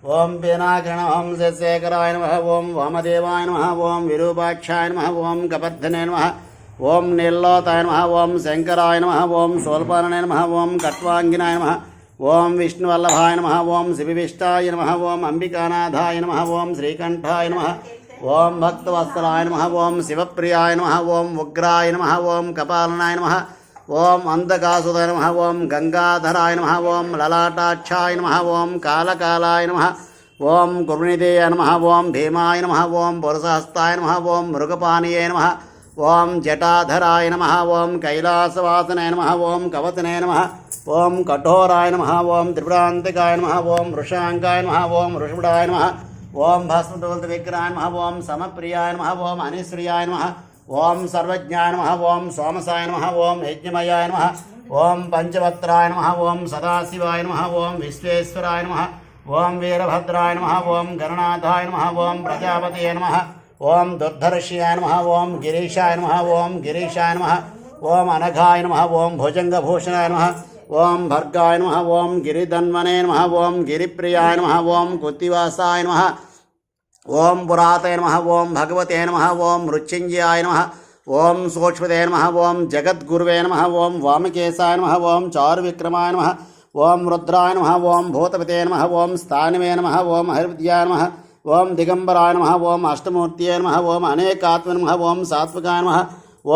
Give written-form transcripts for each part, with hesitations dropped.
ఓం పినాకిరణ ఓం శశేఖరాయ నమః ఓం వామదేవాయ నమః ఓం విరూపాక్షాయ నమః ఓం కపర్ధనే నమః ఓం నీల్లోతాయ నమః ఓం శంకరాయ నమః ఓం శూల్పాననే నమః ఓం కట్వాంగినాయ నమః ఓం విష్ణువల్లభాయ నమః ఓం శివివిష్టాయ నమః ఓం అంబికానాథాయ నమః ఓం శ్రీకంఠాయ నమః ఓం భక్తవత్సలాయ నమః ఓం శివప్రియాయ నమః ఓం ఉగ్రాయ నమః ఓం కపాలనాయ నమః ఓం అంధకాసుదాయ నమః ఓం గంగాధరాయ నమః ఓం లలాటాక్షాయ నమః ఓం కాలకాలాయ నమః ఓం కుర్ణిదేయ నమః ఓం భీమాయ నమః ఓం పురసహస్తాయ నమః ఓం మృగపానీయ నమః ఓం జటాధరాయ నమః ఓం కైలాసవాసనాయ నమః ఓం కవచనే నమః ఓం కఠోరాయ నమః ఓం త్రిపురాంతికాయ నమః ఓం వృషాంకాయ నమః ఓం వృషభుడాయ నమః ఓం భస్మతోలిత విగ్రహాయ నమః ఓం సమప్రియాయ నమః ఓం అనిశ్రియాయ నమః ఓం సర్వజ్ఞాయ నమః ఓం సోమసాయ నమః ఓం యజ్ఞమయాయ నమః ఓం పంచవక్త్రాయ నమః ఓం సదాశివాయ నమః ఓం విశ్వేశ్వరాయ నమః ఓం వీరభద్రాయ నమః ఓం గణనాథాయ నమః ఓం ప్రజాపతయే నమః ఓం దుర్ధర్ష్యాయ నమః ఓం గిరీశాయ నమః ఓం గిరీశాయ నమః ఓం అనఘాయ నమః ఓం భుజంగభూషణాయ నమః ఓం భర్గాయ నమః ఓం గిరిధన్వనే నమః ఓం గిరిప్రియాయ నమః ఓం కుత్తివాసాయ నమః ఓం పురాతయ నమః ఓం భగవతే నమః ఓం మృత్యుంజయాయ నమః ఓం సూక్ష్మదే నమః ఓం జగద్గురువే నమః ఓం వామకేశాయ నమః ఓం చారువిక్రమాయ నమః ఓం రుద్రాయ నమః ఓం భూతపతే నమః ఓం స్థానివే నమః ఓం హరివిద్యాయ నమః ఓం దిగంబరాయ నమః ఓం అష్టమూర్తియే నమః ఓం అనేకాత్మ నమః ఓం సాత్వికాయ నమః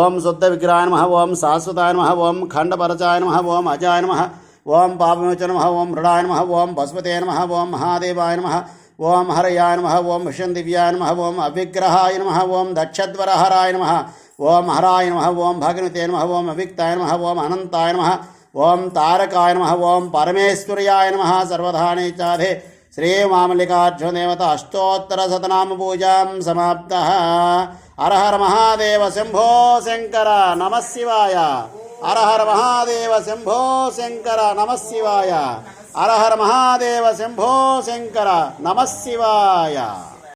ఓం శుద్ధ విగ్రహాయ నమః ఓం శాశ్వతాయ నమః ఓం ఖండపరచాయ నమః ఓం అజాయ నమః ఓం పాపమోచన నమః ఓం మృడాయ నమః ఓం పశుపతే నమః ఓం మహాదేవాయ నమః ఓం హరయాయ నమః ఓం విషన్ దివ్యాయ నమః ఓం అవిగ్రహాయ నమః ఓం దక్షద్వరహరాయ నమః ఓం హరాయ నమః ఓం భగవతే నమః ఓం అవిక్తాయ నమః ఓం అనంతాయ నమః ఓం తారకాయ నమః ఓం పరమేశ్వర్యాయ నమః సర్వధానేచాధే శ్రీమామల్లికార్జునదేవత అష్టోత్తరశతనామ పూజాం సమాప్తః. హర హర మహాదేవ శంభో శంకర నమః శివాయ. హర హర మహాదేవ శంభో శంకర నమః శివాయ. హర హర మహాదేవ శంభో శంకర నమః శివాయ.